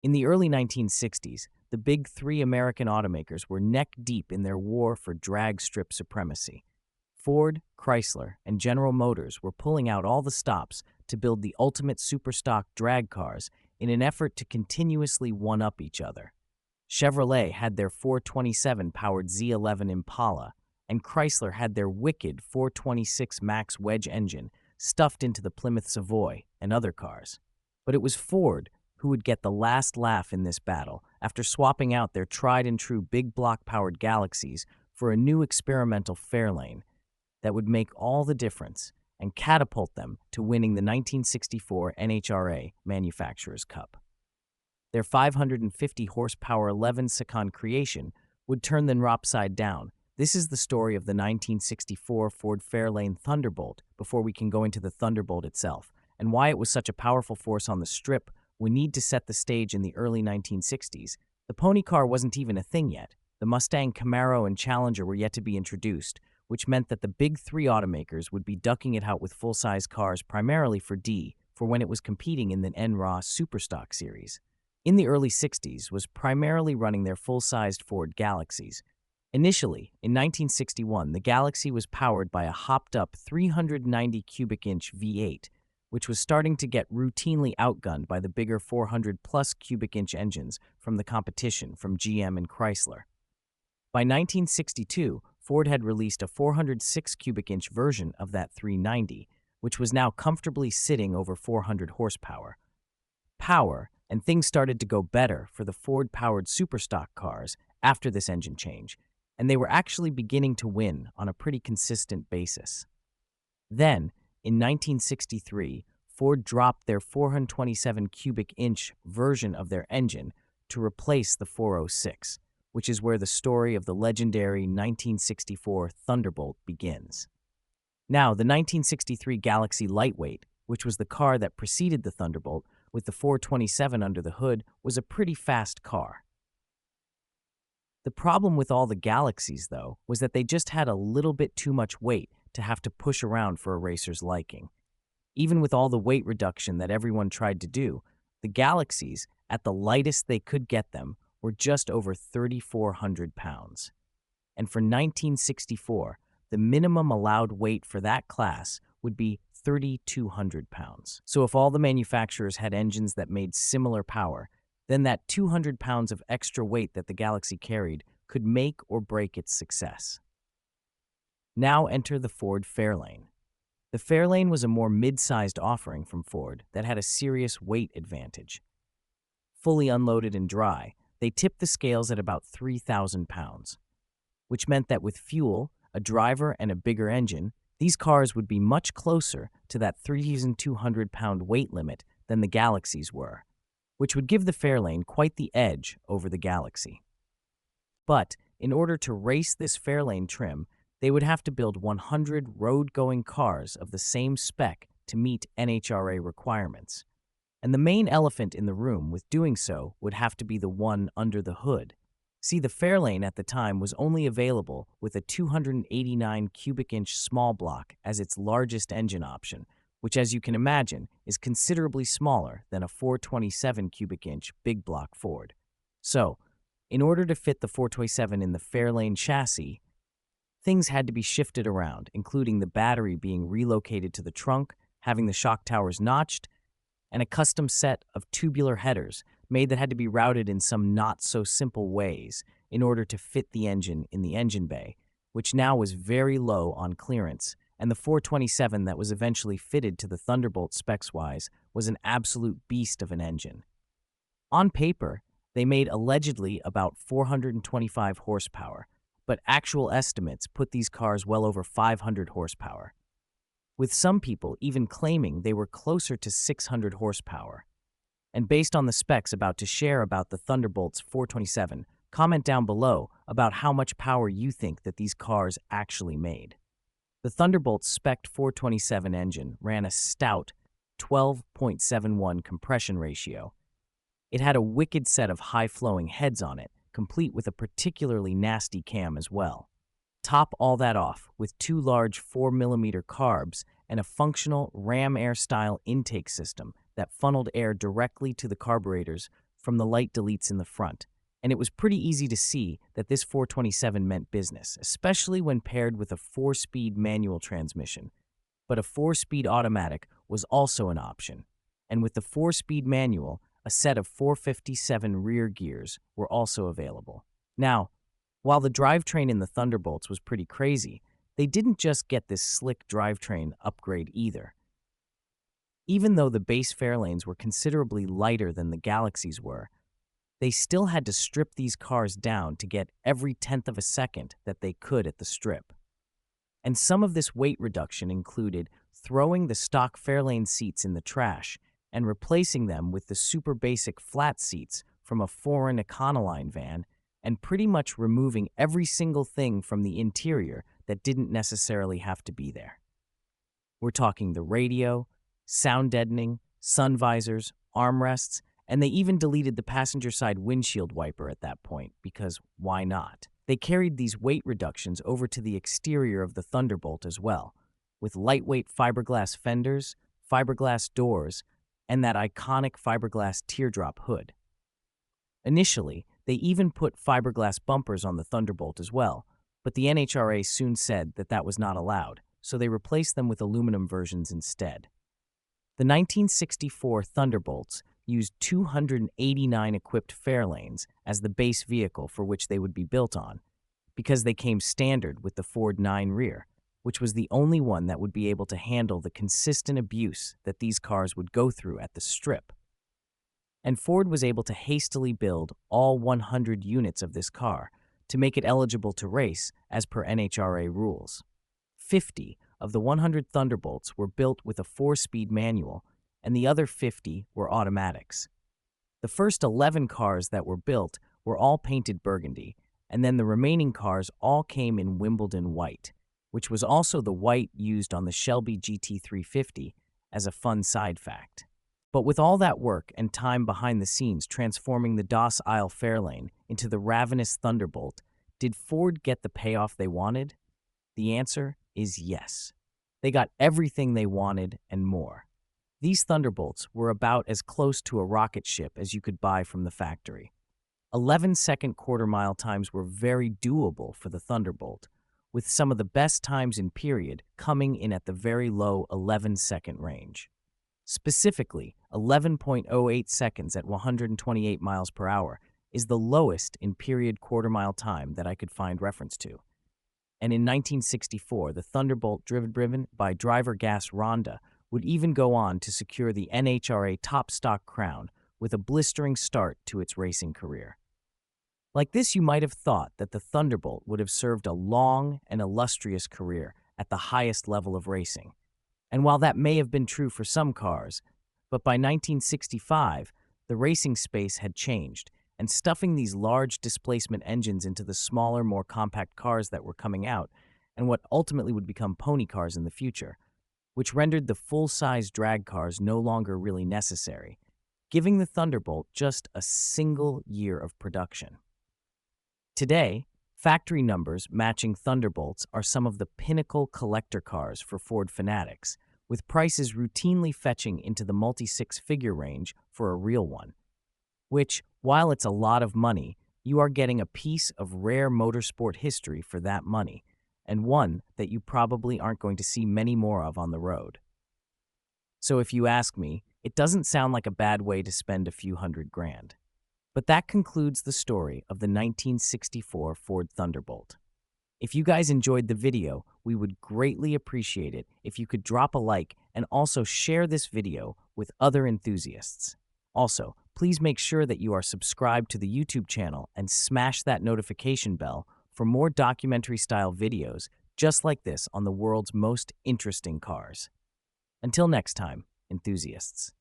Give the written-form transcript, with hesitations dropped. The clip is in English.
In the early 1960s, the big three American automakers were neck-deep in their war for drag strip supremacy. Ford, Chrysler, and General Motors were pulling out all the stops to build the ultimate superstock drag cars in an effort to continuously one-up each other. Chevrolet had their 427-powered Z11 Impala, and Chrysler had their wicked 426 Max wedge engine stuffed into the Plymouth Savoy and other cars. But it was Ford who would get the last laugh in this battle after swapping out their tried-and-true big block-powered Galaxies for a new experimental Fairlane that would make all the difference and catapult them to winning the 1964 NHRA Manufacturers' Cup. Their 550 horsepower 11-second creation would turn the upside down. This is the story of the 1964 Ford Fairlane Thunderbolt before we can go into the Thunderbolt itself, and why it was such a powerful force on the strip. We need to set the stage in the early 1960s. The pony car wasn't even a thing yet. The Mustang, Camaro, and Challenger were yet to be introduced, which meant that the big three automakers would be ducking it out with full-size cars primarily for when it was competing in the NRA Superstock series. In the early 60s was primarily running their full-sized Ford Galaxies. Initially, in 1961, the Galaxy was powered by a hopped-up 390 cubic inch V8, which was starting to get routinely outgunned by the bigger 400-plus cubic inch engines from the competition from GM and Chrysler. By 1962, Ford had released a 406 cubic inch version of that 390, which was now comfortably sitting over 400 horsepower. And things started to go better for the Ford-powered Superstock cars after this engine change, and they were actually beginning to win on a pretty consistent basis. Then, in 1963, Ford dropped their 427 cubic inch version of their engine to replace the 406, which is where the story of the legendary 1964 Thunderbolt begins. Now, the 1963 Galaxy Lightweight, which was the car that preceded the Thunderbolt, with the 427 under the hood, was a pretty fast car. The problem with all the Galaxies, though, was that they just had a little bit too much weight to have to push around for a racer's liking. Even with all the weight reduction that everyone tried to do, the Galaxies, at the lightest they could get them, were just over 3,400 pounds. And for 1964, the minimum allowed weight for that class would be 3,200 pounds. So if all the manufacturers had engines that made similar power, then that 200 pounds of extra weight that the Galaxy carried could make or break its success. Now enter the Ford Fairlane. The Fairlane was a more mid-sized offering from Ford that had a serious weight advantage. Fully unloaded and dry, they tipped the scales at about 3,000 pounds, which meant that with fuel, a driver, and a bigger engine, these cars would be much closer to that 3,200-pound weight limit than the Galaxies were, which would give the Fairlane quite the edge over the Galaxy. But in order to race this Fairlane trim, they would have to build 100 road-going cars of the same spec to meet NHRA requirements. And the main elephant in the room with doing so would have to be the one under the hood. See, the Fairlane at the time was only available with a 289 cubic inch small block as its largest engine option, which, as you can imagine, is considerably smaller than a 427 cubic inch big block Ford. So, in order to fit the 427 in the Fairlane chassis, things had to be shifted around, including the battery being relocated to the trunk, having the shock towers notched, and a custom set of tubular headers made that had to be routed in some not-so-simple ways in order to fit the engine in the engine bay, which now was very low on clearance, and the 427 that was eventually fitted to the Thunderbolt specs-wise was an absolute beast of an engine. On paper, they made allegedly about 425 horsepower, but actual estimates put these cars well over 500 horsepower, with some people even claiming they were closer to 600 horsepower. And based on the specs about to share about the Thunderbolt's 427, comment down below about how much power you think that these cars actually made. The Thunderbolt's spec'd 427 engine ran a stout 12.71 compression ratio. It had a wicked set of high-flowing heads on it, complete with a particularly nasty cam as well. Top all that off with two large 4mm carbs and a functional ram air-style intake system that funneled air directly to the carburetors from the light deletes in the front, and it was pretty easy to see that this 427 meant business, especially when paired with a 4-speed manual transmission. But a 4-speed automatic was also an option, and with the 4-speed manual, a set of 457 rear gears were also available. Now, while the drivetrain in the Thunderbolts was pretty crazy, they didn't just get this slick drivetrain upgrade either. Even though the base Fairlanes were considerably lighter than the Galaxies were, they still had to strip these cars down to get every tenth of a second that they could at the strip. And some of this weight reduction included throwing the stock Fairlane seats in the trash and replacing them with the super basic flat seats from a foreign Econoline van, and pretty much removing every single thing from the interior that didn't necessarily have to be there. We're talking the radio, sound deadening, sun visors, armrests, and they even deleted the passenger side windshield wiper at that point, because why not? They carried these weight reductions over to the exterior of the Thunderbolt as well, with lightweight fiberglass fenders, fiberglass doors, and that iconic fiberglass teardrop hood. Initially, they even put fiberglass bumpers on the Thunderbolt as well, but the NHRA soon said that that was not allowed, so they replaced them with aluminum versions instead. The 1964 Thunderbolts used 289 equipped Fairlanes as the base vehicle for which they would be built on, because they came standard with the Ford 9 rear, which was the only one that would be able to handle the consistent abuse that these cars would go through at the strip. And Ford was able to hastily build all 100 units of this car to make it eligible to race as per NHRA rules. 50 of the 100 Thunderbolts were built with a 4-speed manual, and the other 50 were automatics. The first 11 cars that were built were all painted burgundy, and then the remaining cars all came in Wimbledon white, which was also the white used on the Shelby GT350 as a fun side fact. But with all that work and time behind the scenes transforming the docile Fairlane into the ravenous Thunderbolt, did Ford get the payoff they wanted? The answer is yes. They got everything they wanted and more. These Thunderbolts were about as close to a rocket ship as you could buy from the factory. 11-second quarter-mile times were very doable for the Thunderbolt, with some of the best times in period coming in at the very low 11-second range. Specifically, 11.08 seconds at 128 miles per hour is the lowest in period quarter-mile time that I could find reference to. And in 1964, the Thunderbolt driven by driver gas Ronda would even go on to secure the NHRA Top Stock crown with a blistering start to its racing career. Like this, you might have thought that the Thunderbolt would have served a long and illustrious career at the highest level of racing. And while that may have been true for some cars, but by 1965, the racing space had changed, and stuffing these large displacement engines into the smaller, more compact cars that were coming out, and what ultimately would become pony cars in the future, which rendered the full-size drag cars no longer really necessary, giving the Thunderbolt just a single year of production. Today, factory numbers matching Thunderbolts are some of the pinnacle collector cars for Ford fanatics, with prices routinely fetching into the multi-six-figure range for a real one, which, while it's a lot of money, you are getting a piece of rare motorsport history for that money, and one that you probably aren't going to see many more of on the road. So if you ask me, it doesn't sound like a bad way to spend a few $100,000. But that concludes the story of the 1964 Ford Thunderbolt. If you guys enjoyed the video, we would greatly appreciate it if you could drop a like and also share this video with other enthusiasts. Also, please make sure that you are subscribed to the YouTube channel and smash that notification bell for more documentary-style videos just like this on the world's most interesting cars. Until next time, enthusiasts.